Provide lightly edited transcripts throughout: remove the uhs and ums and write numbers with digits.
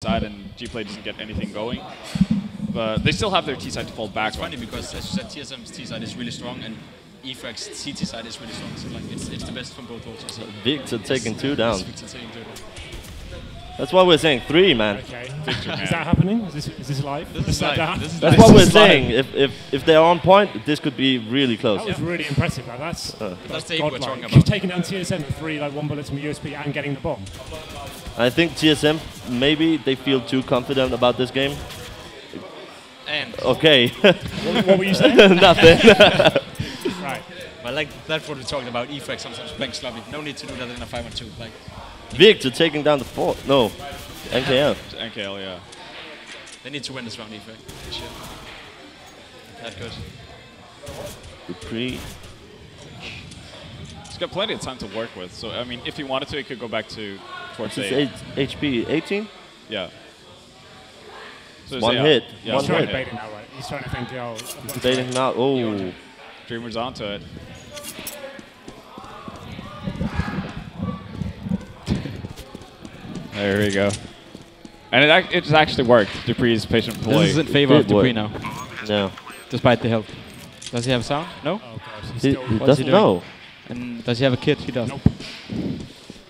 side and G-Play doesn't get anything going. But they still have their T side to fall back. It's funny because, as you said, TSM's T side is really strong and Efrag's CT side is really strong. So like it's the best from both worlds. So Victor taking two down. Victor taking two down. That's why we're saying 3, man. Okay. Victor, Is that happening? Is this live? This is live. This is That's live. what we're saying. If they're on point, this could be really close. That was really impressive. Like, that's That's the aim we're talking You've about. taken down TSM at 3, like 1 bullet from USP and getting the bomb. I think TSM, maybe they feel too confident about this game. And Okay. What were you saying? Nothing. Right. but like that's what we're talking about. Efrag sometimes playing sloppy. No need to do that in a 5-on-2. Like Victor taking down the 4. No. NKL. NKL, yeah. they need to win this round, Efrag. For sure. That good. Dupree. He's got plenty of time to work with. So, I mean, if he wanted to, he could go back to towards This 8. is HP 18? Yeah. So One hit. Yeah, One He's trying hit. to bait it now, right? He's trying to think, oh, He's baiting him out. Oh. Dreamer's onto it. There we go. And it just actually worked. Dupree's patient play. This is in favor of Did work. Dupree now, No. despite the help. Does he have sound? No? oh gosh, he's He still... What's doesn't he doing? know. And does he have a kid? He does. Nope.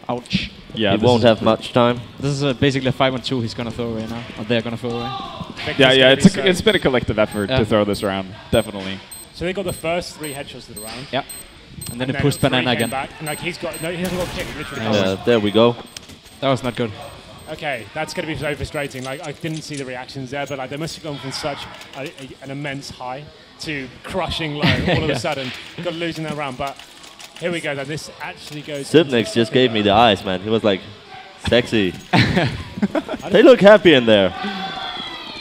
Ouch. Yeah, He this won't is- have much time. This is basically a 5-on-2 he's gonna throw away now. Or they're gonna throw away. Victor's Yeah, gonna be it's been a collective effort Yeah. to throw this round, definitely. So they got the first 3 headshots of the round. Yeah. And then And he pushed 3 Banana came again. Back, and like he hasn't got a kick, literally. Yeah, there we go. That was not good. Okay, that's going to be so frustrating. Like I didn't see the reactions there, but like they must have gone from such an immense high to crushing low all of a sudden. Got losing that round, but here we go. Though this actually goes. Sipnix just gave me the eyes, man. He was like, sexy. They look happy in there.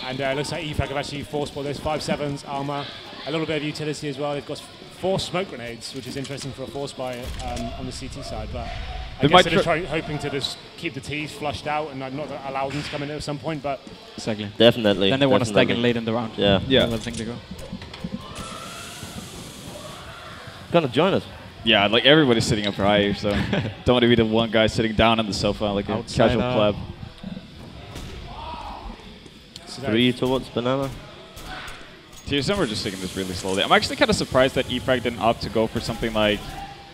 And it looks like Efrag have actually forced ball. There's 5-7s, armor, a little bit of utility as well. They've got 4 smoke grenades, which is interesting for a force buy on the CT side. But I They guess might they're hoping to just keep the T's flushed out and not allow them to come in at some point. But Exactly. Definitely. Then they want to stack in definitely. late in the round. Yeah. Yeah. That's the thing to go. Gonna join us. Yeah, like everybody's sitting up high, so don't want to be the one guy sitting down on the sofa like a Outsider. casual pleb. so 3 towards Banana. TSM are just taking this really slowly. I'm actually kind of surprised that Efrag didn't opt to go for something like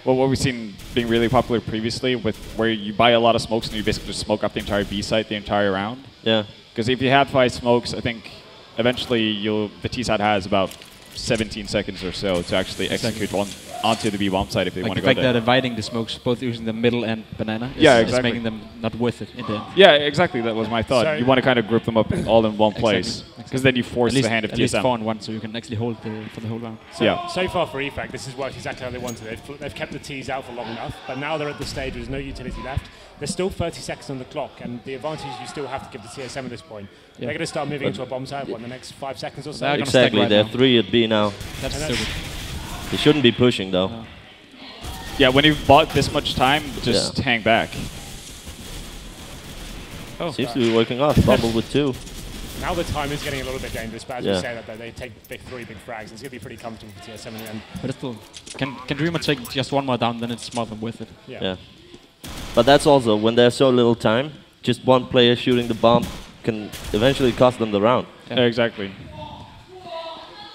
what we've seen being really popular previously, with where you buy a lot of smokes and you basically just smoke up the entire B site the entire round. Yeah. Because if you have 5 smokes, I think eventually the T side has about 17 seconds or so to actually execute one onto the B bomb side if they Like want the to go fact there. they're dividing the smokes, both using the middle and Banana, Yeah, is exactly. making them not worth it in the end. Yeah, exactly. That was my thought. So- You want to kind of group them up all in one place, Exactly. because then you force the hand of at least TSM. 4-on-1, so you can actually hold for the whole round. Yeah. So far for Efrag, this has worked exactly how they wanted it. They've kept the T's out for long enough, but now they're at the stage where there's no utility left. There's still 30 seconds on the clock, and the advantage you still have to give the TSM at this point. Yeah. They're going to start moving into a bomb side in the next 5 seconds or so. They're gonna stack Exactly. right They're now. 3 at B now. That's And stupid. They shouldn't be pushing though. No. Yeah, when you've bought this much time, just Yeah. hang back. Oh, Seems to be working off. Bubble with 2. Now the time is getting a little bit dangerous, but as Yeah. we say that they take 3 big frags, and it's going to be pretty comfortable for TSM in the end. but it's still, can Dreamer take just one more down, then it's more than worth it. Yeah. But that's also, when there's so little time, just one player shooting the bomb can eventually cost them the round. Yeah. Exactly.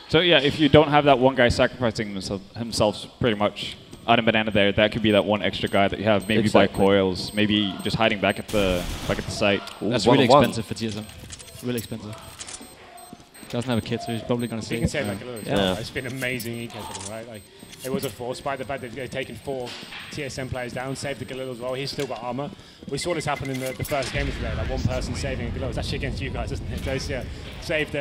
So yeah, if you don't have that one guy sacrificing himself pretty much on a banana there, that could be that one extra guy that you have, maybe by Exactly. coils, maybe just hiding back at the site. Ooh, That's really 1-on-1. expensive for TSM. Really expensive. Doesn't have a kid, so he's probably going to You save can say like a little. Yeah. It's been amazing eco for them, right? Like it was a force by the fact that they've taken 4 TSM players down, saved the Galil as well. He's still got armor. We saw this happen in the first game of today. Like one person saving a Galil. It was actually against you guys, isn't it? Those, saved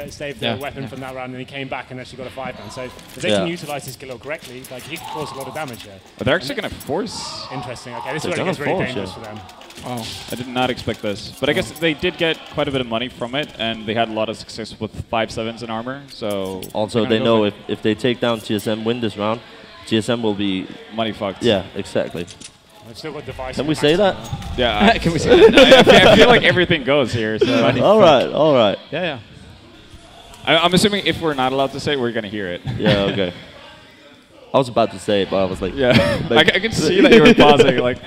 the weapon from that round, and he came back and actually got a 5-man. So if they can utilize his Galil correctly, like he can cause a lot of damage here. But they're actually going to force. Interesting. Okay, this is They're where it gets gonna really force, dangerous yeah. for them. Wow. I did not expect this, but I guess they did get quite a bit of money from it, and they had a lot of success with 5-7s in armor. So Also, they're they gonna know go if they take down TSM, win this round, TSM will be... for money fucked. Yeah, exactly. They've still got device. Can we say that? Yeah. Can we say that? I feel like everything goes here. So All right, all right. Yeah, yeah. I'm assuming if we're not allowed to say it, we're going to hear it. Yeah, okay. I was about to say it, but I was like... Yeah. Like- I can see that you were pausing, like...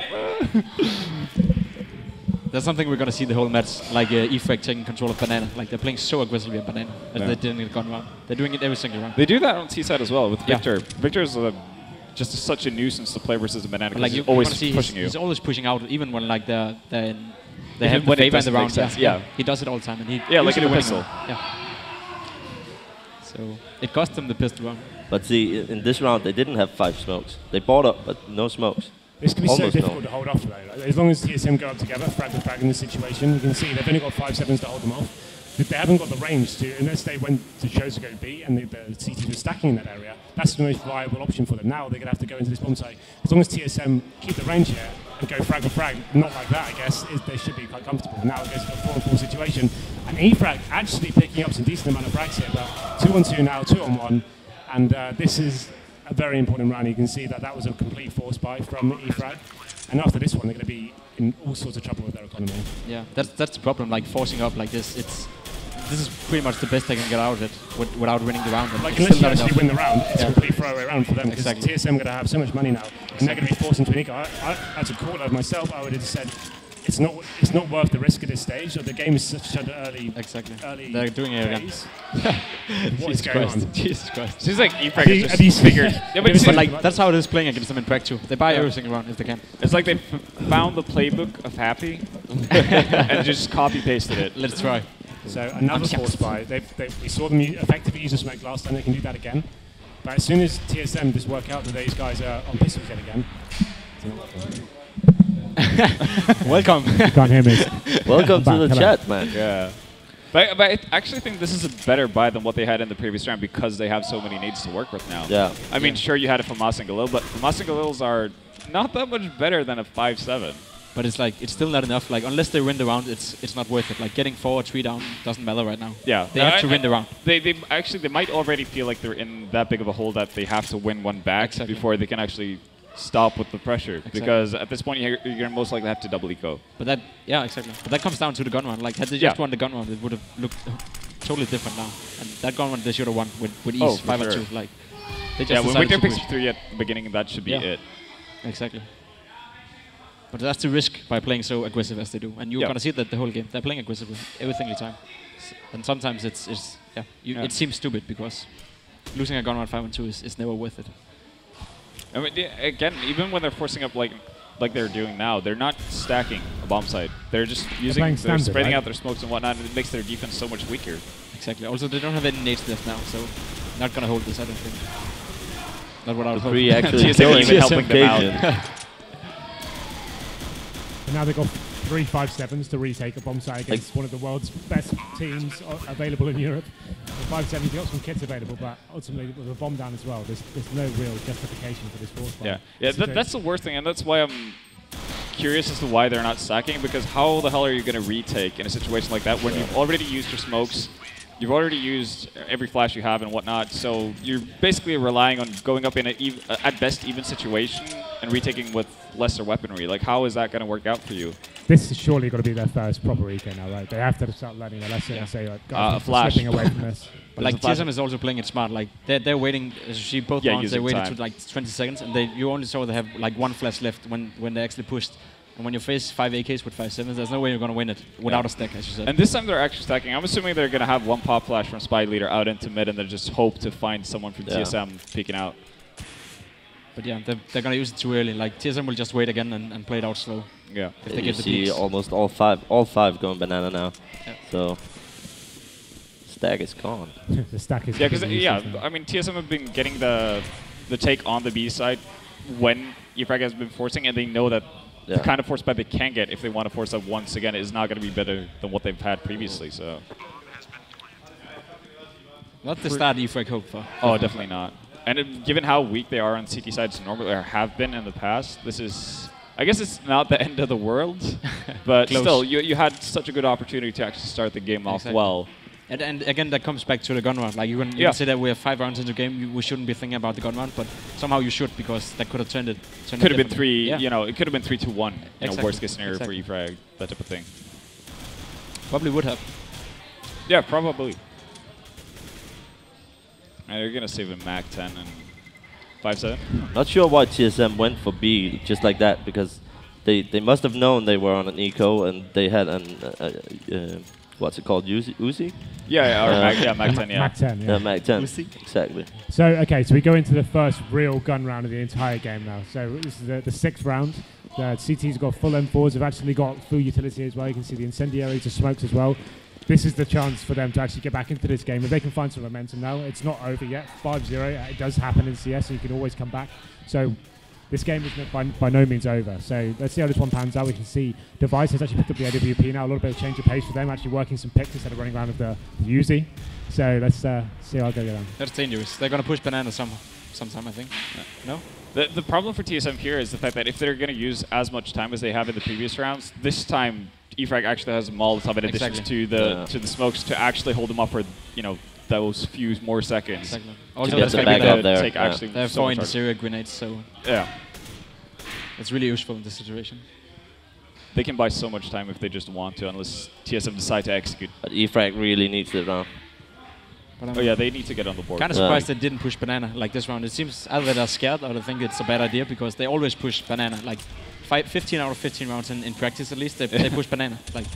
That's something we're gonna see the whole match, like Efrag taking control of Banana. Like they're playing so aggressively on Banana as they did in the gun round. They're doing it every single round. They do that on T side as well with Victor. Victor's just such a nuisance to play versus a Banana because he's always pushing you. He's always pushing out, even when like they Even have the when it favor in the doesn't round. make sense, yeah. He does it all the time, and he like in usually the winning pistol. round. Yeah. So it cost them the pistol round. But see, in this round, they didn't have 5 smokes. They bought up, but no smokes. This can be Almost so difficult to hold off, though. Like, as long as TSM go up together, frag to frag in this situation, you can see they've only got 5-7s to hold them off. But they haven't got the range to, unless they went to chose to go B and the CT was stacking in that area, that's the most viable option for them. Now they're going to have to go into this bomb site. As long as TSM keep the range here and go frag to frag, not like that, I guess, they should be quite comfortable. Now it goes to a 4-on-4 situation. And Efrag actually picking up some decent amount of frags here, but 2-on-2 now, 2-on-1. And this is a very important round. You can see that was a complete force buy from Efrag. And after this one, they're going to be in all sorts of trouble with their economy. Yeah, that's the problem. Like forcing up like this, this is pretty much the best they can get out of it without winning the round. Like unless you actually win the round, it's a complete throwaway round for them because TSM are going to have so much money now, and they're going to be forced into an eco. As a caller myself, I would have said it's not worth the risk at this stage. Or the game is such an early. Early they're doing it again. What is going on? Jesus Christ. Seems like Efrag is just figured. Yeah, but like that's how it is playing against them in Prague too. They buy every single round if they can. It's like they found the playbook of Happy and just copy pasted it. Let's try. So another force buy. We saw them effectively use the smoke last time. They can do that again. But as soon as TSM just work out that these guys are on pistols yet again. Welcome. You can't hear me. Welcome to the chat, man. Yeah. But I actually think this is a better buy than what they had in the previous round because they have so many nades to work with now. Yeah. I mean, sure, you had it from Mas and Galil, but Mas and Galils are not that much better than a 5-7. But it's like it's still not enough. Like unless they win the round, it's not worth it. Like getting 4 or 3 down doesn't matter right now. Yeah, they have to win the round. They might already feel like they're in that big of a hole that they have to win one back before they can actually stop with the pressure. Because at this point, you're gonna most likely have to double eco. But that, yeah, exactly. But that comes down to the gun round. Like had they just won the gun round, it would have looked totally different now. And that gun round they should have won with ease, 5-2. Like they just when Victor picks 3 at the beginning, that should be it. Exactly. But that's the risk by playing so aggressive as they do, and you're gonna see that the whole game. They're playing aggressively every single time, and sometimes it seems stupid because losing a gun round 5-2 is never worth it. I mean, again, even when they're forcing up like they're doing now, they're not stacking a bomb site. They're just they're spreading out their smokes and whatnot, and it makes their defense so much weaker. Exactly. Also, they don't have any nades left now, so not gonna hold this. I don't think. Not what I would hope. Three actually killing helping them out. And now they've got 3 5-7s to retake a bomb site against one of the world's best teams available in Europe. The 5-7s, you've got some kits available, but ultimately with a bomb down as well, there's no real justification for this force fight. Yeah, that's the worst thing, and that's why I'm curious as to why they're not stacking, because how the hell are you going to retake in a situation like that when you've already used your smokes, you've already used every flash you have and whatnot, so you're basically relying on going up in an at best even situation and retaking with lesser weaponry. Like, how is that going to work out for you? This is surely got to be their first proper eco now, right? They have to start learning a lesson and say, like, guys, flash. slipping away from this. But like TSM is also playing it smart. Like they're waiting. As you see, both rounds they waited to like 20 seconds, and you only saw they have like 1 flash left when they actually pushed. And when you face 5 AKs with 5-7s, there's no way you're going to win it without a stack, as you said. And this time they're actually stacking. I'm assuming they're going to have 1 pop flash from Spy Leader out into mid, and they just hope to find someone from TSM peeking out. But yeah, they're going to use it too early. Like TSM will just wait again and play it out slow. Yeah. If they you get the see peaks. almost all five going banana now. Yeah. So stack is gone. The stack is. Yeah, because I mean TSM have been getting the take on the B side when Efrag has been forcing, and they know that the kind of force buy they can get if they want to force up once again is not going to be better than what they've had previously. So. Not the start Efrag hope for. Oh, definitely not. And given how weak they are on CT sides normally, or have been in the past, this is, I guess it's not the end of the world, but still, you had such a good opportunity to actually start the game off well. And again, that comes back to the gun round. Like you can say that we have 5 rounds into the game, we shouldn't be thinking about the gun round, but somehow you should, because that could have turned it. Could have been 3. You know, it could have been 3-2-1. You know, worst case scenario for Efrag, that type of thing. Probably would have. Yeah, probably. They're gonna save a Mac 10 and 5-7. Not sure why TSM went for B just like that, because they must have known they were on an eco, and they had an what's it called, Uzi? Mag 10, Mag 10, yeah. Mag 10, exactly. So, okay, so we go into the first real gun round of the entire game now. So this is the 6th round. The CT's got full M4s. They've actually got full utility as well. You can see the incendiaries, the smokes as well. This is the chance for them to actually get back into this game. If they can find some momentum now, it's not over yet. 5-0, it does happen in CS, so you can always come back. So this game is by no means over. So let's see how this one pans out. We can see Device has actually picked up the AWP now. A little bit of change of pace for them, actually working some picks instead of running around with the Uzi. So let's see how they go down. That's dangerous. They're going to push Banana sometime, I think. No? The problem for TSM here is the fact that if they're going to use as much time as they have in the previous rounds, this time eFrag actually has a Molotov in addition to the smokes to actually hold them up for those few more seconds. Exactly. Also, that's going to take actually they have 4 interior grenades, so yeah, it's really useful in this situation. They can buy so much time if they just want to, unless TSM decide to execute. But eFrag really needs it now. Oh yeah, they need to get on the board. Kind of surprised they didn't push Banana like this round. It seems either they're scared or they think it's a bad idea because they always push Banana. Like 15 out of 15 rounds in practice at least, they push Banana. Like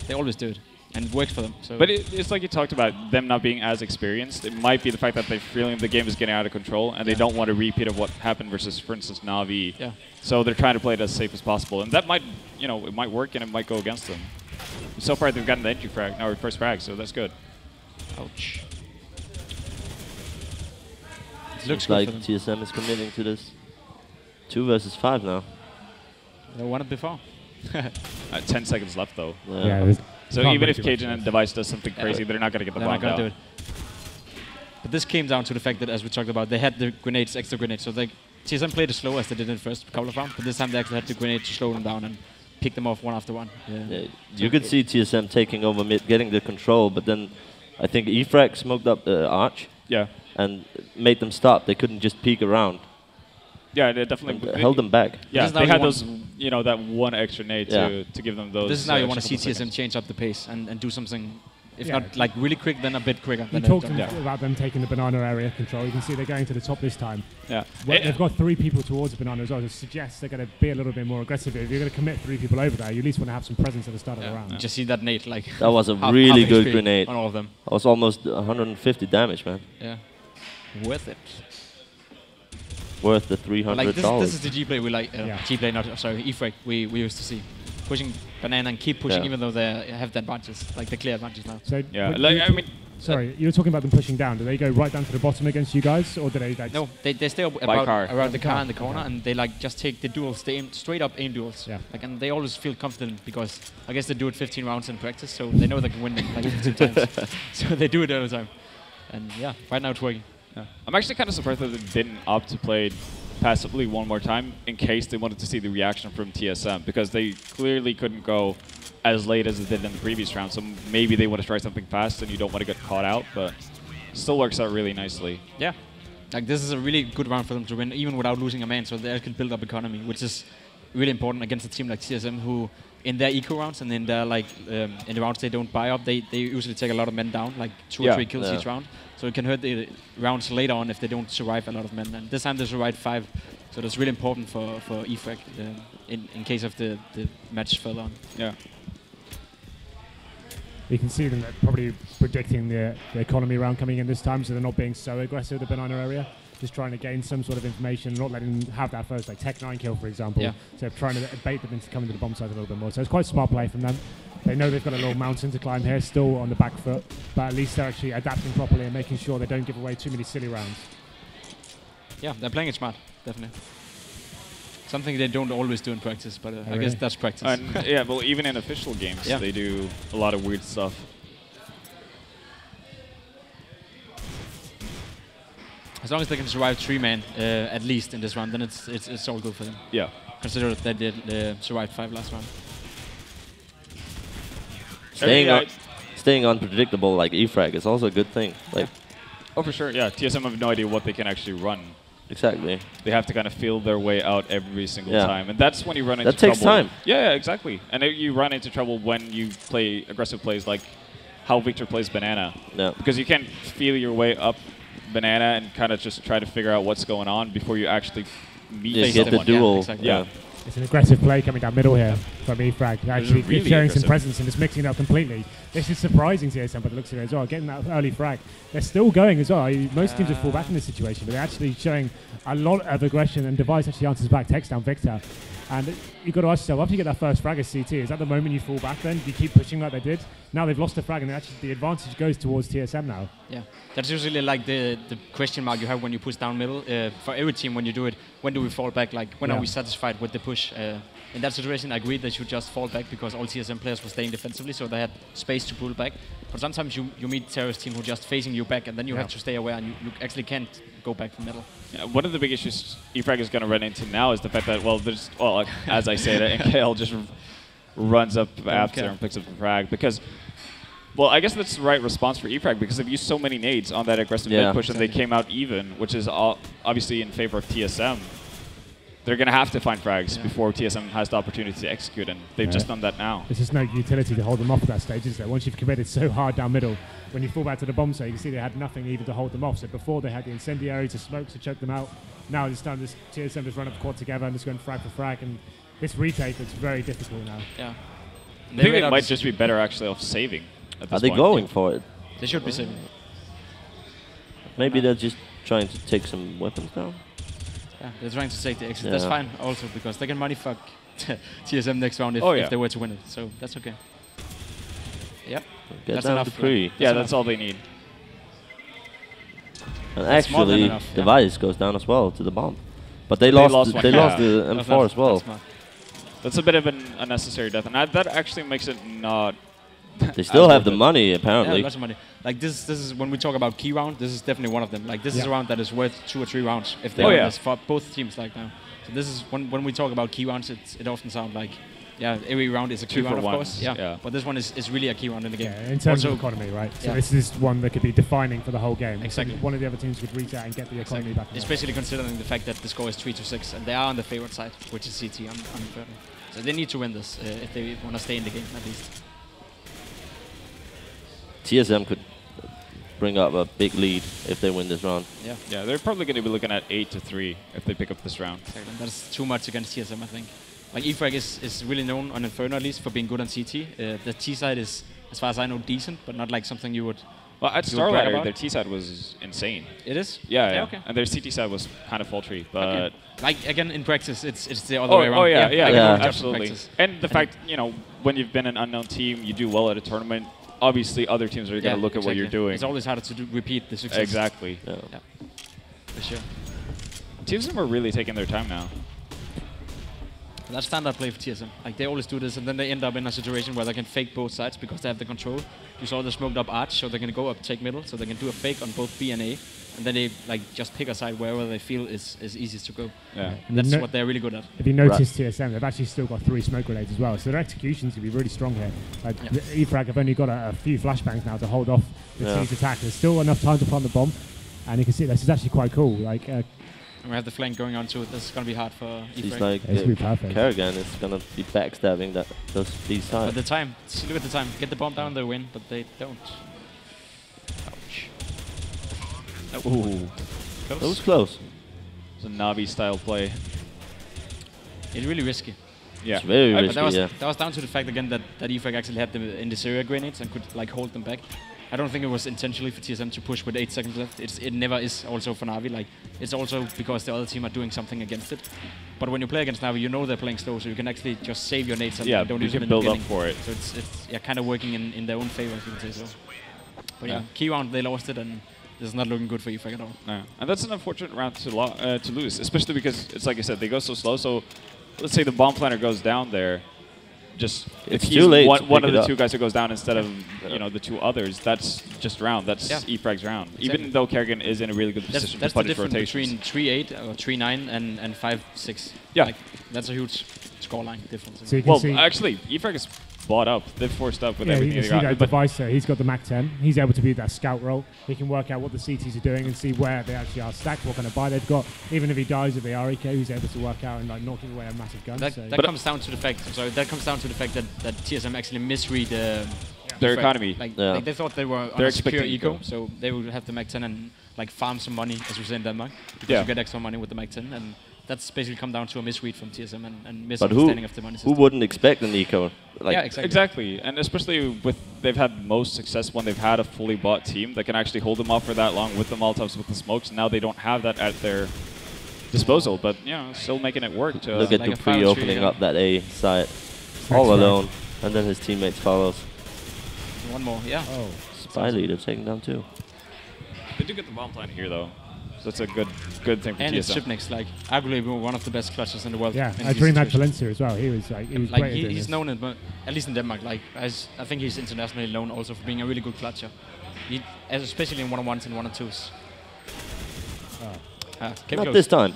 they always do it, and it works for them. So. But it's like you talked about them not being as experienced. It might be the fact that they're feeling the game is getting out of control and they don't want a repeat of what happened versus, for instance, Na'Vi. Yeah. So they're trying to play it as safe as possible, and that might, it might work and it might go against them. So far they've gotten the entry frag, or first frag, so that's good. Ouch. Looks like TSM is committing to this. 2 versus 5 now. They won it before. 10 seconds left though. Yeah, so even if Cajun and Device does something crazy, they're not going to get the bomb down. Do it. But this came down to the fact that, as we talked about, they had the grenades, extra grenades. So TSM played it slow as they did in the first couple of rounds, but this time they actually had the grenade to slow them down and pick them off one after one. Yeah. You could see TSM taking over mid, getting the control, but then I think eFrag smoked up the arch. Yeah. And made them stop. They couldn't just peek around. Yeah, they definitely held them back. Yeah, they had those, that one extra nade to give them those. This is now you want to see TSM change up the pace and do something, if not like really quick, then a bit quicker. You talked about them taking the banana area control. You can see they're going to the top this time. Yeah, they've got 3 people towards the banana as well. It suggests they're going to be a little bit more aggressive. If you're going to commit 3 people over there, you at least want to have some presence at the start of the round. Just see that nade, like that was a really good grenade on all of them. That was almost 150 damage, man. Yeah. Worth it. Worth the $300. Like this is the G play we like. G play, eFrag we used to see, pushing Banana and keep pushing even though they have the advantages, like the clear advantage now. So sorry, you were talking about them pushing down. Do they go right down to the bottom against you guys, or do they? No, they stay around the car in the corner, and they just take the duels. They aim straight up aim duels. Yeah. And they always feel confident because I guess they do it 15 rounds in practice, so they know they can win like 15 times. So they do it all the time, and right now it's working. Yeah. I'm actually kind of surprised that they didn't opt to play passively one more time in case they wanted to see the reaction from TSM, because they clearly couldn't go as late as they did in the previous round, so maybe they want to try something fast and you don't want to get caught out, but still works out really nicely. Yeah, like this is a really good round for them to win, even without losing a man, so they can build up economy, which is really important against a team like TSM, who in their eco rounds and in their in the rounds they don't buy up, they usually take a lot of men down, like 2 or 3 kills each round. So it can hurt the rounds later on if they don't survive a lot of men. And this time they survived 5, so that's really important for eFrag in case of the match further on. Yeah. You can see them probably predicting the economy round coming in this time, so they're not being so aggressive at the banana area. Just trying to gain some sort of information, not letting them have that first Tech 9 kill, for example. Yeah. So trying to bait them into coming to the bomb side a little bit more. So it's quite smart play from them. They know they've got a little mountain to climb here, still on the back foot, but at least they're actually adapting properly and making sure they don't give away too many silly rounds. Yeah, they're playing it smart, definitely. Something they don't always do in practice, but I guess that's practice. And yeah, well, even in official games, they do a lot of weird stuff. As long as they can survive 3 man at least in this round, then it's all good for them. Yeah. Consider that they survived 5 last round. Staying unpredictable like eFrag is also a good thing. Like, oh, for sure. Yeah, TSM have no idea what they can actually run. Exactly. They have to kind of feel their way out every single time, and that's when you run into trouble. That takes time. Yeah, exactly. And you run into trouble when you play aggressive plays like how Victor plays Banana. Yeah. Because you can feel your way up Banana and kind of just try to figure out what's going on before you actually meet get the duel. Exactly. Yeah. It's an aggressive play coming down middle here from eFrag. Actually really showing some aggressive. presence and just mixing it up completely. This is surprising TSM by the looks of it as well. Getting that early frag. They're still going as well. Most teams would fall back in this situation, but they're actually showing a lot of aggression, and Device actually answers back, takes down Victor. And you've got to ask yourself, after you get that first frag as CT, is that the moment you fall back then? Do you keep pushing like they did? Now they've lost the frag, and actually the advantage goes towards TSM now. Yeah, that's usually like the question mark you have when you push down middle. For every team, when you do it, when do we fall back? Like, when are we satisfied with the push? In that situation, I agree they should just fall back because all TSM players were staying defensively, so they had space to pull back. But sometimes you meet terrorist team who are just facing you back, and then you have to stay aware, and you actually can't go back from middle. Yeah, one of the big issues eFrag is going to run into now is the fact that, well, as I said, NKL just runs up after and picks up the frag because, well, I guess that's the right response for eFrag because they've used so many nades on that aggressive mid push and they came out even, which is obviously in favor of TSM. They're going to have to find frags before TSM has the opportunity to execute, and they've just done that now. There's just no utility to hold them off at that stage, is there? Once you've committed so hard down middle, when you fall back to the bomb site, you can see they had nothing even to hold them off. So before they had the incendiary to smoke to choke them out. Now it's done. This TSM just run up quad together and just going frag for frag, and this retake is very difficult now. Yeah. I think they might just be better actually off saving at this point. Are they going for it? They should be saving. Maybe they're just trying to take some weapons down. Yeah, they're trying to take the exit. That's fine also because they can money fuck TSM next round if they were to win it. So that's okay. Yep. That's enough. That's all they need. And actually, Device goes down as well to the bomb. But they lost the M4 as well. That's a bit of an unnecessary death, and that actually makes it not. They still have the money, apparently. Yeah, lots of money. Like this is when we talk about key round. This is definitely one of them. Like this is a round that is worth 2 or 3 rounds if they win this for both teams. Like now, so this is when we talk about key rounds. It often sounds like every round is a key round, of course. Yeah, but this one is really a key round in the game. Yeah, in terms of economy, right? So this is one that could be defining for the whole game. Exactly. One of the other teams could reach out and get the economy back. Especially considering the fact that the score is 3-6 and they are on the favorite side, which is CT on Inferno. So they need to win this if they want to stay in the game at least. TSM could bring up a big lead if they win this round. Yeah, they're probably going to be looking at 8-3 if they pick up this round. Exactly. That's too much against TSM, I think. Like eFrag is really known on Inferno at least for being good on CT. The T side is, as far as I know, decent, but not like something you would. Well, at Starlighter, their T side was insane. It is? Yeah. Okay. And their CT side was kind of faulty, but like again in practice, it's the other way around. Oh yeah, absolutely. And the fact when you've been an unknown team, you do well at a tournament. Obviously, other teams are going to look at what you're doing. It's always harder to repeat the success. Exactly. Yeah. For sure. TSM are really taking their time now. That's standard play for TSM. Like they always do this, and then they end up in a situation where they can fake both sides because they have the control. You saw the smoked up arch, so they're going to go up, take middle, so they can do a fake on both B and A, and then they just pick a side wherever they feel is easiest to go. Yeah. And that's what they're really good at. If you notice TSM, they've actually still got 3 smoke grenades as well, so their execution's going to be really strong here. Like eFrag have only got a few flashbangs now to hold off the team's attack. There's still enough time to plant the bomb, and you can see this is actually quite cool. Like. We have the flank going on too. This is going to be hard for eFrag. He's like, Kerrigan is going to be backstabbing these sides. But the time, look at the time. Get the bomb down, they win, but they don't. Ouch. Ooh. That was close. It's a Navi style play. It's really risky. Yeah. It's very risky, that was down to the fact again that eFrag actually had the Incendiary grenades and could like hold them back. I don't think it was intentionally for TSM to push with 8 seconds left. It never is also for Navi. Like it's also because the other team are doing something against it. But when you play against Navi, you know they're playing slow, so you can actually just save your nades and don't use them in the beginning. You can build up for it. So it's kind of working in their own favor, if you can say so. But key round they lost it, and this is not looking good for eFrag at all. No. And that's an unfortunate round to lose, especially because it's like I said, they go so slow. So let's say the bomb planner goes down there. Just if he's one of the 2 guys who goes down instead of the 2 others, that's just round. That's eFrag's round. Exactly. Even though Kerrigan is in a really good position to punish rotations. That's the difference between 3-8 or 3-9 and 5-6. Yeah, like, that's a huge scoreline difference. So well, actually, eFrag is bought up. They're forced up with everything they got. Device there. He's got the Mac 10. He's able to be that scout role. He can work out what the CTs are doing and see where they actually are stacked, what kind of buy they've got. Even if he dies with the REK, he's able to work out and like knocking away a massive gun. That comes down to the fact. That comes down to the fact that TSM actually misread their economy. Like they thought they were on a secure eco, so they would have the Mac 10 and like farm some money, as we say in Denmark, because you get extra money with the Mac 10, and that's basically come down to a misread from TSM and But misunderstanding of the money who system. wouldn't expect an eco? Like, Yeah, exactly. Exactly, and especially with they've had most success when they've had a fully bought team that can actually hold them off for that long with the Molotovs, with the smokes. Now they don't have that at their disposal, but you know, still making it work. To, Look at like a Dupree foul opening tree, up that A side all right. alone, and then his teammates follows. One more, yeah. Oh, Spy leader taking down 2. they do get the bomb plant here though, so that's a good thing for And it's TSM. Shipnex, like arguably one of the best clutches in the world. yeah. in I these dream had situations. Valencia as well. He was like Like great at doing he's this. known, at least in Denmark, like I think he's internationally known also for being a really good clutcher. Especially in 1-on-1s and 1-on-2s. Came Not close. this time.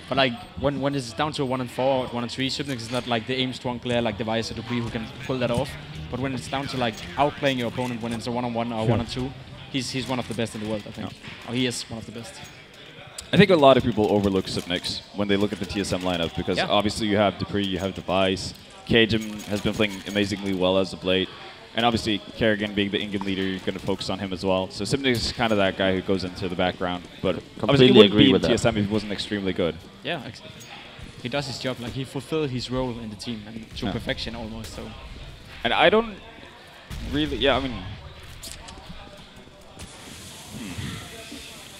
But like when it's down to a 1-on-4 or 1-on-3, Shipnex is not like the aim strong player like Device or Dupree who can pull that off. But when it's down to like outplaying your opponent when it's a 1-on-1 or 1-on-2, he's one of the best in the world, I think. Or he is one of the best. I think a lot of people overlook Sipnix when they look at the TSM lineup because Yeah. obviously you have Dupree, you have Device, Cajun has been playing amazingly well as of late, and obviously Kerrigan being the Ingen leader, you're going to focus on him as well. So Sipnix is kind of that guy who goes into the background, but obviously Completely he wouldn't agree be in with that. TSM if he wasn't extremely good. Yeah, exactly. He does his job, like he fulfilled his role in the team and to Yeah. perfection almost. So And I don't really, I mean,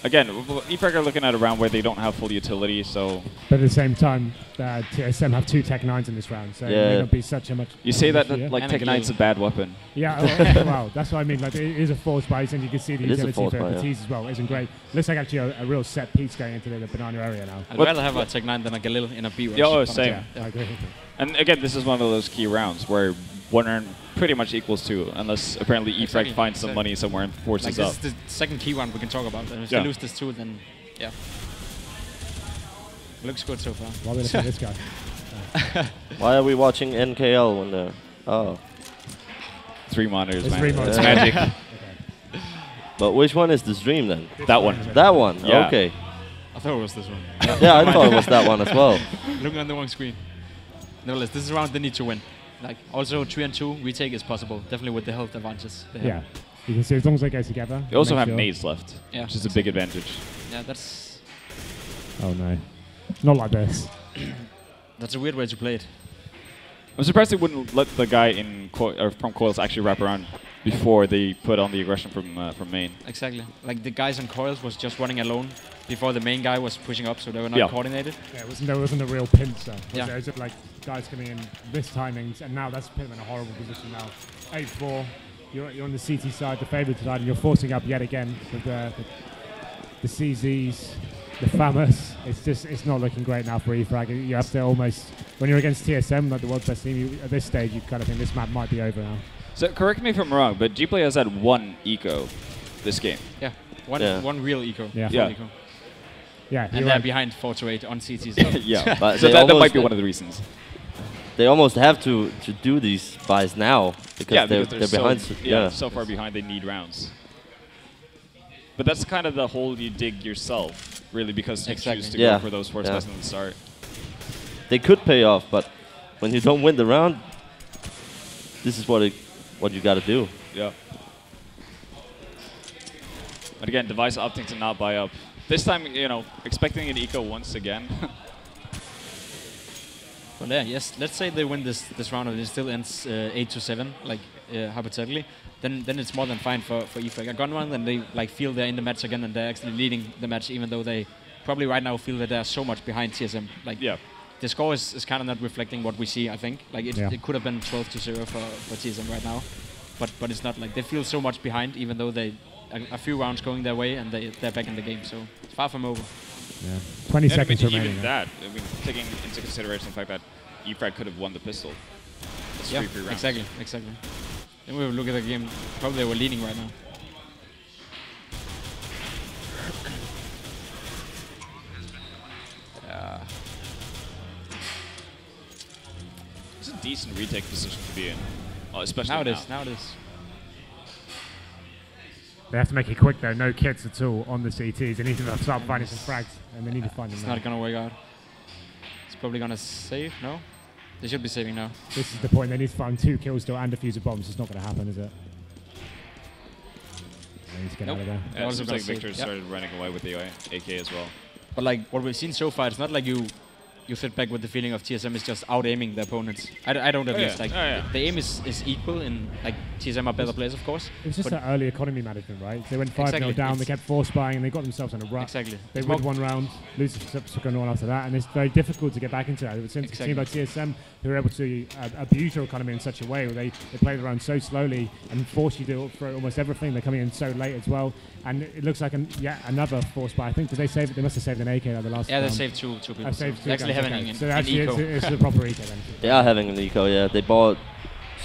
again, EFRAG are looking at a round where they don't have full utility, so But at the same time, TSM have 2 Tech 9s in this round, so it Yeah. may not be such a much. you say that, issue. like And Tech a 9's a Galil. bad weapon. Yeah, well, that's what I mean. Like, it is a force base, and you can see the It is a utility force for buy, yeah. Tees as well. Isn't great. Looks like actually a real set piece going into the banana area now. I'd What- rather have a Tech 9 than a Galil in a B rush. Yeah, oh, honestly. same. Yeah, I agree. And again, this is one of those key rounds where 1 pretty much equals 2, unless apparently EFRAG Exactly, finds some exactly. money somewhere and Like forces this up. is the second key one we can talk about. And if Yeah. they lose this too, then yeah. Looks good so far. Why are we looking at this guy? Why are we watching NKL when they're... Oh. 3 monitors, There's man. 3 It's monitors. magic. But which one is the stream then? That one. That one? Yeah. Okay. I thought it was this one. Yeah, I thought it was that one as well. Looking on the wrong screen. Nevertheless, this is a round they need to win. Like also 3-2 retake is possible, definitely with the health advantages. They have. Yeah, you can see as long as they go together. They also make have sure. nades left, Yeah, which is a big advantage. Yeah, that's Oh no, not like this. a weird way to play it. I'm surprised they wouldn't let the guy in from Coils actually wrap around before they put on the aggression from main. Exactly. Like the guys on coils was just running alone before the main guy was pushing up, so they were not Yeah. coordinated. Yeah, there wasn't a real pinch though. Yeah. It was just like guys coming in this timings, and now that's put them in a horrible position now. 8-4, you're on the CT side, the favourite side, and you're forcing up yet again with the CZs, the FAMAS. It's not looking great now for EFRAG. You have to almost, when you're against TSM, like the world's best team, at this stage you kind of think this map might be over now. So correct me if I'm wrong, but Gplay has had 1 eco this game. Yeah. Yeah. One real eco. Yeah. Full Yeah. eco. Yeah, And you're they're right. behind 4-8 on CTs. Yeah, But so they that might almost- be one of the reasons. They almost have to do these buys now because Yeah, they're because behind. so, Yeah. so far behind they need rounds. But that's kind of the hole you dig yourself, really, because you Exactly. choose to Yeah. go for those force Yeah. buys in the start. They could pay off, but when you don't win the round, this is what you got to do. Yeah. But again, Device opting to not buy up. This time, you know, expecting an eco once again. But yeah, yes. Let's say they win this round and it still ends 8-7, like hypothetically. Then it's more than fine for EFRAG. A gun round, and they like feel they're in the match again, and they're actually leading the match, even though they probably right now feel that they're so much behind TSM. Like Yeah. the score is kind of not reflecting what we see. I think like it could have been 12-0 for TSM right now, but it's not. Like they feel so much behind, even though they a few rounds going their way, and they're back in the game. So it's far from over. Yeah. 20 And seconds even remaining. that, I mean, taking into consideration the fact that EFRAG could have won the pistol. It's Yeah, 3 free rounds. exactly. Then we will look at the game. Probably they were leading right now. It's a decent retake position to be in, especially Now now. it is. They have to make it quick though. No kits at all on the CTs. They need to start finding some frags, and they need to find them It's now. not gonna work out. It's probably gonna save. No, they should be saving now. This is the point. They need to find 2 kills still and defuse a bomb. It's not going to happen, is it? They need to get Nope. out of there. Yeah, it Also seems gonna like save. Victor Yep. started running away with the AK as well. But like what we've seen so far, it's not like you sit back with the feeling of TSM is just out-aiming the opponents. I don't at least. Like, the aim is equal, in like TSM are better players, of course. It was just that early economy management, right? They went 5-0 down, they kept force buying, and they got themselves in a rut. Exactly. They win one round, lose the subsequent one after that, and it's very difficult to get back into that. It seems to seem like TSM who were able to abuse your economy in such a way where they play the round so slowly and force you to throw almost everything. They're coming in so late as well. And it looks like yet another force buy. I think, did they save it? They must have saved an AK at the last round. Yeah, they saved two people. Saved two they actually have an so actually it's a proper eco then. They are having an eco, yeah. They bought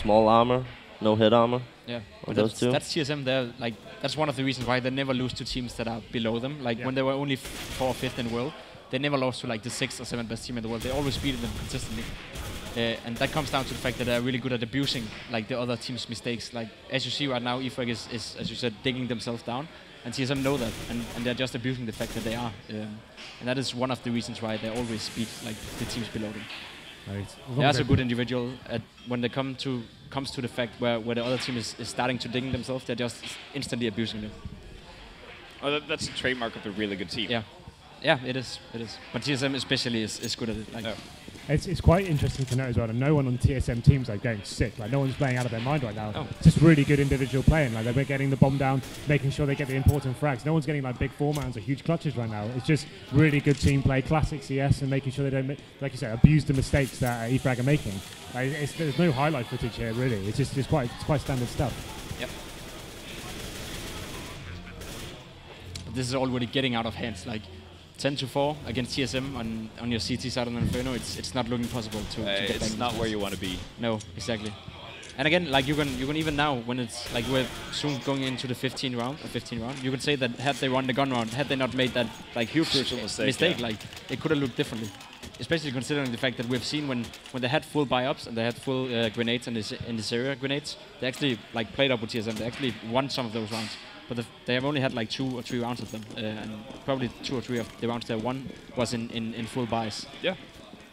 small armor, no head armor. Yeah, but those two. That's TSM. They're like, that's one of the reasons why they never lose to teams that are below them. Like when they were only 4th or 5th in the world, they never lost to like the 6th or 7th best team in the world. They always beat them consistently. And that comes down to the fact that they're really good at abusing like the other team's mistakes. Like as you see right now, eFrag is as you said, digging themselves down, and TSM know that, and they're just abusing the fact that they are. And that is one of the reasons why they always beat like the teams below them. Right. They're also good individual when they comes to the fact where the other team is starting to dig themselves, they're just instantly abusing them. Oh, that's a trademark of a really good team. Yeah, it is. But TSM especially is good at it. Like, It's quite interesting to note as well that no one on TSM teams are going sick. Like no one's playing out of their mind right now. Oh. It's just really good individual playing. Like they're getting the bomb down, making sure they get the important frags. No one's getting like big 4-mans or huge clutches right now. It's just really good team play, classic CS, and making sure they don't, like you said, abuse the mistakes that eFrag are making. Like there's no highlight footage here really. It's quite standard stuff. Yep. But this is already getting out of hands. Like 10-4 against TSM on your CT side on Inferno, it's not looking possible to get back. It's not where you want to be. No, exactly. And again, like you can even now, when it's like we're soon going into the 15th round, you could say that had they won the gun round, had they not made that like huge mistake, like it could have looked differently. Especially considering the fact that we've seen when they had full buy-ups and they had full grenades in this area grenades, they actually like played up with TSM. They actually won some of those rounds. But they have only had like 2 or 3 rounds of them, and probably 2 or 3 of the rounds they won was in full buys. Yeah.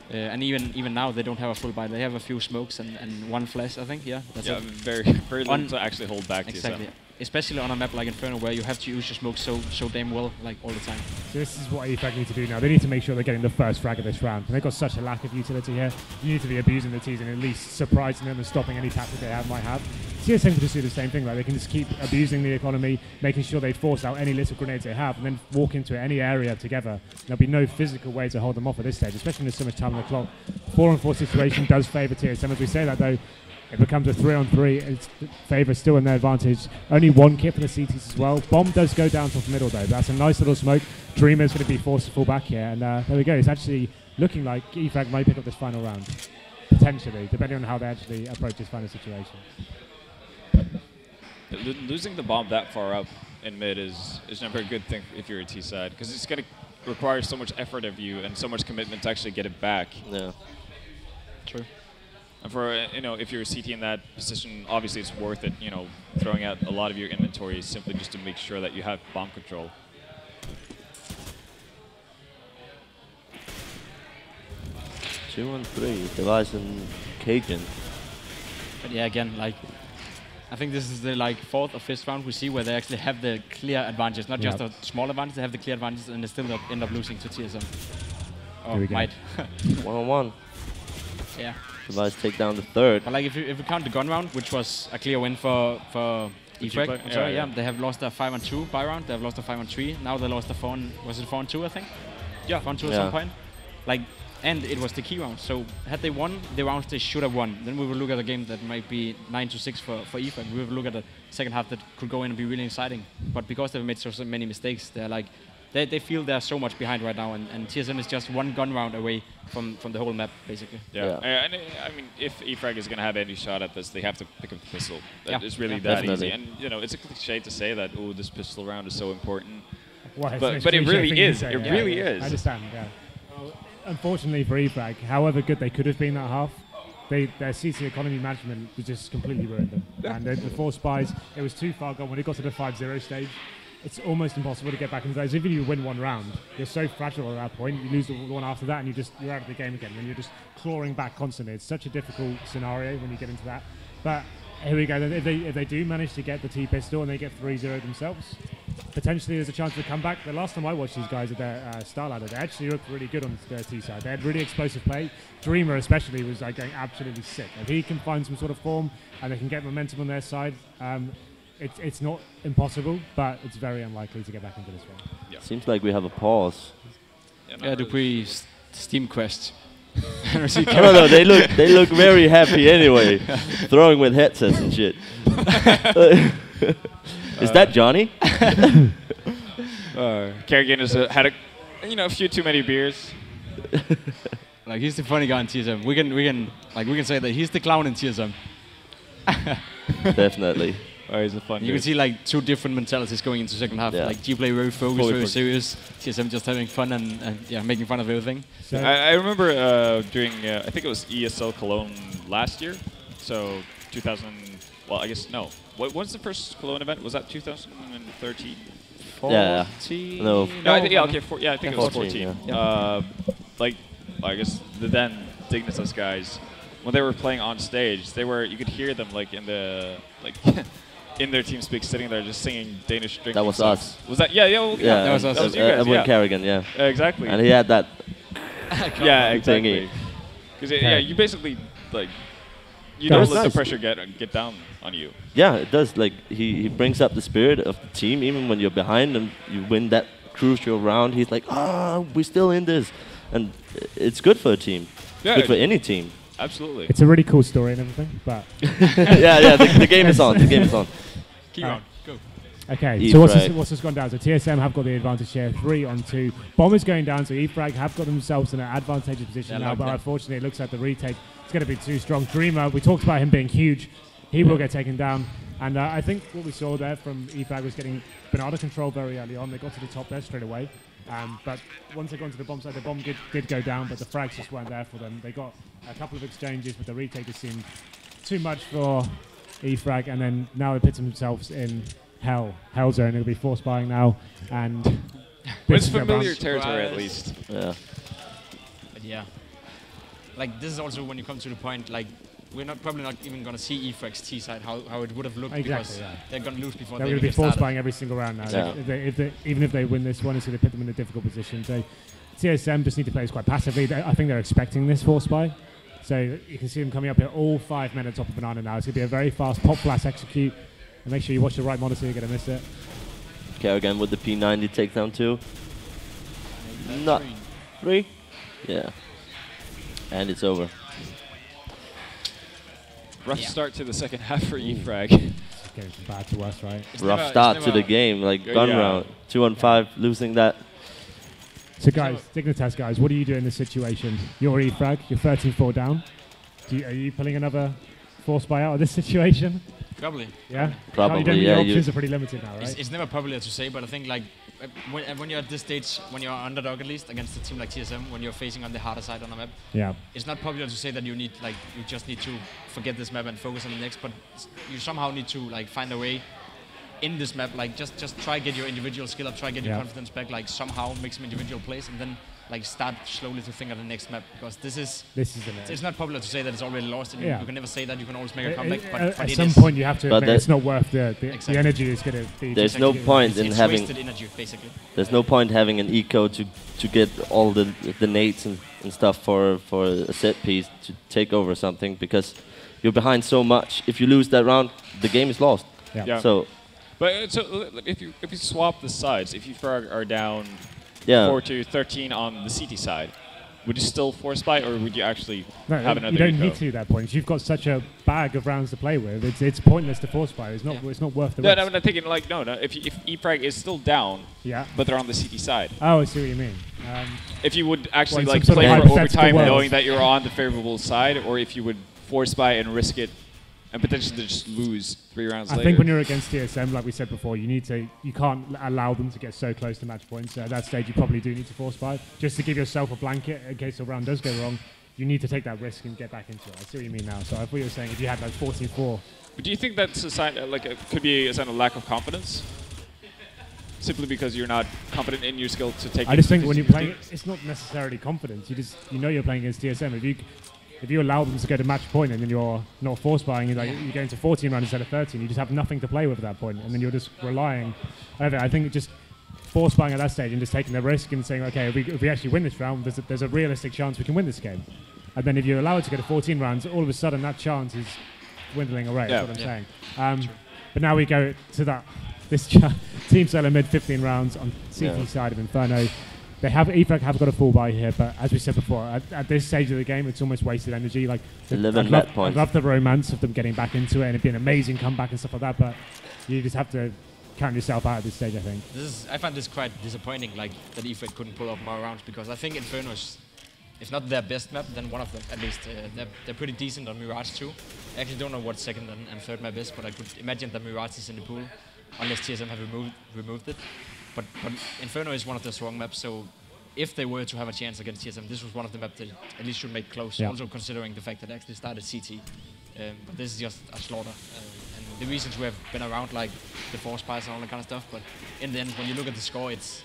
And even now they don't have a full buy. They have a few smokes and 1 flash, I think. Yeah. That's it. very little to actually hold back. Exactly. TSM. Especially on a map like Inferno, where you have to use your smoke so damn well, like all the time. So this is what eFrag need to do now. They need to make sure they're getting the first frag of this round. And they've got such a lack of utility here. You need to be abusing the T's and at least surprising them and stopping any tactic they might have. TSM can just do the same thing. Like they can just keep abusing the economy, making sure they force out any little grenades they have, and then walk into any area together. There'll be no physical way to hold them off at this stage, especially when there's so much time on the clock. 4-on-4 situation does favour TSM. As we say that though, it becomes a 3-on-3. It's favour still in their advantage. Only 1 kit for the CTs as well. Bomb does go down top middle though. That's a nice little smoke. Dreamer's going to be forced to fall back here, and there we go. It's actually looking like eFrag might pick up this final round, potentially, depending on how they actually approach this final situation. Losing the bomb that far up in mid is never a good thing if you're a T side, because it's going to require so much effort of you and so much commitment to actually get it back. Yeah. True. And for if you're a CT in that position, obviously it's worth it. Throwing out a lot of your inventory simply just to make sure that you have bomb control. Two and 3, Device and Cajun. But yeah, again, like I think this is the like 4th or 5th round we see where they actually have the clear advantage, not just a small advantage. They have the clear advantage, and they still end up losing to TSM. Oh, might. 1-on-1. Yeah. Device take down the 3rd. But like if you count the gun round, which was a clear win for eFrag. Yeah, they have lost a 5-on-2 buy round. They have lost a 5-on-3. Now they lost a 4-on-2, I think. Yeah, 4-on-2 at some point. Like. And it was the key round, so had they won the rounds they should have won, then we would look at a game that might be 9-6 for eFrag. We would look at a second half that could go in and be really exciting. But because they've made so many mistakes, they're like, they feel they're so much behind right now, and TSM is just 1 gun round away from the whole map, basically. Yeah. And I mean, if eFrag is going to have any shot at this, they have to pick up the pistol. It's really that easy. And it's a cliche to say that, oh, this pistol round is so important. Well, but it really is. It really is. I understand, yeah. Unfortunately for eFrag, however good they could have been that half, their CT economy management just completely ruined them. Yeah. And the 4 spies, it was too far gone. When it got to the 5-0 stage, it's almost impossible to get back into those. Even if you win 1 round, you're so fragile at that point. You lose the one after that, and you're out of the game again. And you're just clawing back constantly. It's such a difficult scenario when you get into that. But here we go. If they do manage to get the T pistol and they get 3-0 themselves, potentially there's a chance to come back. The last time I watched these guys at their Star Ladder, they actually looked really good on their T side. They had really explosive play. Dreamer especially was like going absolutely sick. If he can find some sort of form and they can get momentum on their side, it's not impossible, but it's very unlikely to get back into this one. Yeah. Seems like we have a pause. Yeah, Dupree's Steam Quest. No, they look very happy anyway, throwing with headsets and shit. Is that Johnny? Kerrigan has had a few too many beers. Like he's the funny guy in TSM. We can say that he's the clown in TSM. Definitely. Oh, he's a fun. You can see like two different mentalities going into second half. Yeah. Like G-Play very focused, very serious. TSM just having fun and making fun of everything. So I remember during I think it was ESL Cologne last year. So 2000. Well, I guess no. What was the first Cologne event? Was that 2013? 14? Yeah. No. I think, okay. I think it was 14. 14. Yeah. I guess the then Dignitas guys, when they were playing on stage, you could hear them like in the in their team speak, sitting there just singing Danish drinking That was songs. us. Was that? Yeah, that was us. That was you guys. Edwin Kerrigan, yeah. Exactly. And he had that. Yeah, exactly. Because you basically you don't let the pressure get down on you. Yeah, it does. Like he brings up the spirit of the team, even when you're behind and you win that crucial round. He's like, we're still in this, and it's good for a team. Yeah, good for any team. Absolutely. It's a really cool story and everything, but yeah. The game is on. The game is on. Keep on. Go. Okay, so what's this gone down? So TSM have got the advantage here, 3-on-2. Bomb is going down, so eFrag have got themselves in an advantageous position now, but unfortunately it looks like the retake is going to be too strong. Dreamer, we talked about him being huge. He will get taken down. And I think what we saw there from eFrag was getting banana control very early on. They got to the top there straight away. But once they got into the bomb side, the bomb did go down, but the frags just weren't there for them. They got a couple of exchanges, but the retake just seemed too much for eFrag, and then now they put themselves in hell zone. It'll be force buying now, and it's familiar territory at least. Yeah. But yeah, like this is also when you come to the point, like we're probably not even going to see eFrag's T side how it would have looked, because they're going to lose before they're they going to be force buying every single round now. Yeah. Even if they win this one, it's going to put them in a difficult position. So TSM just need to play this quite passively. I think they're expecting this force buy. So you can see them coming up here, all 5 men on top of banana now. It's going to be a very fast pop flash execute. And make sure you watch the right monitor, you're going to miss it. Kerrigan with the P90 takedown too. Not 3? Yeah. And it's over. Rough start to the second half for eFrag. It's getting from bad to worse, right? Rough start to the game, like gun round. 2-on-5, losing that. So guys, Dignitas guys, what do you do in this situation? You're eFrag, you're 13-4 down. Are you pulling another force buy out of this situation? Probably. Yeah? Probably, your options are pretty limited now, right? It's never popular to say, but I think like when you're at this stage, when you're underdog at least against a team like TSM, when you're facing on the harder side on a map, it's not popular to say that you just need to forget this map and focus on the next, but you somehow need to like find a way in this map, like just try get your individual skill up, try get your confidence back, like somehow make some individual plays, and then like start slowly to think of the next map, because this is it's not popular to say that it's already lost, and you can never say that. You can always make a comeback, but at some point you have to admit it's not worth the energy it's going to be. There's no point in having wasted energy, basically. There's no point having an eco to get all the nades and stuff for a set piece to take over something, because you're behind so much. If you lose that round, the game is lost. So if you swap the sides, if you are down 4-13 on the CT side, would you still force buy, or would you actually have another? You don't eco? need to at that point. You've got such a bag of rounds to play with. It's pointless to force buy. It's not worth the risk. No, I'm thinking like no. If eFrag is still down, but they're on the CT side. Oh, I see what you mean. If you would actually like play for overtime, knowing that you're on the favorable side, or if you would force buy and risk it and potentially just lose 3 rounds later. I think when you're against TSM, like we said before, you can't allow them to get so close to match points. So at that stage, you probably do need to force buy, just to give yourself a blanket in case the round does go wrong. You need to take that risk and get back into it. I see what you mean now. So I thought you were saying if you had like 14-4. But do you think that's a sign, could be a sign of lack of confidence? Simply because you're not confident in your skill to take. I just think when you're playing, it's not necessarily confidence. You know you're playing against TSM. if you allow them to go to match point and then you're not force buying, you're going to 14 rounds instead of 13, you just have nothing to play with at that point, and then you're just relying. I think just force buying at that stage and just taking the risk and saying, okay, if we actually win this round, there's a realistic chance we can win this game. And then if you allow it to go to 14 rounds, all of a sudden that chance is dwindling away. That's what I'm saying. But now we go to this team solo mid 15 rounds on CT side of Inferno. EFRAG have got a full buy here, but as we said before, at this stage of the game, it's almost wasted energy. Like 11 map points. I love the romance of them getting back into it, and it'd be an amazing comeback and stuff like that. But you just have to count yourself out at this stage, I think. I find this quite disappointing, like that EFRAG couldn't pull off more rounds, because I think Inferno is, if not their best map, then one of them at least. They're pretty decent on Mirage too. I actually don't know what second and third map is, but I could imagine that Mirage is in the pool, unless TSM have removed it. But Inferno is one of the strong maps, so if they were to have a chance against TSM, this was one of the maps they at least should make close, also considering the fact that they actually started CT. But this is just a slaughter. And the reasons we have been around, like the force buys and all that kind of stuff, but in the end, when you look at the score, it's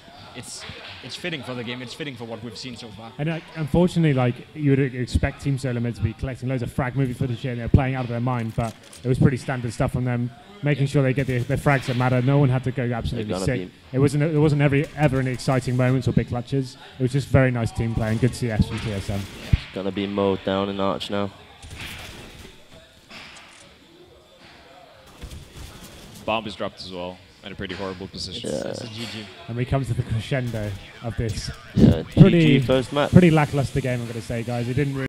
fitting for the game, it's fitting for what we've seen so far. And unfortunately, like, you would expect Team Solo Mid to be collecting loads of frag movie footage here, and they're playing out of their mind, but it was pretty standard stuff from them, making sure they get their frags that matter. No one had to go absolutely sick. There wasn't ever any exciting moments or big clutches. It was just very nice team play and good CS from TSM. It's gonna be mowed down in Arch now. Bomb is dropped as well, in a pretty horrible position. It's a GG. And we come to the crescendo of this GG first match. pretty lackluster game, I'm going to say, guys. It didn't really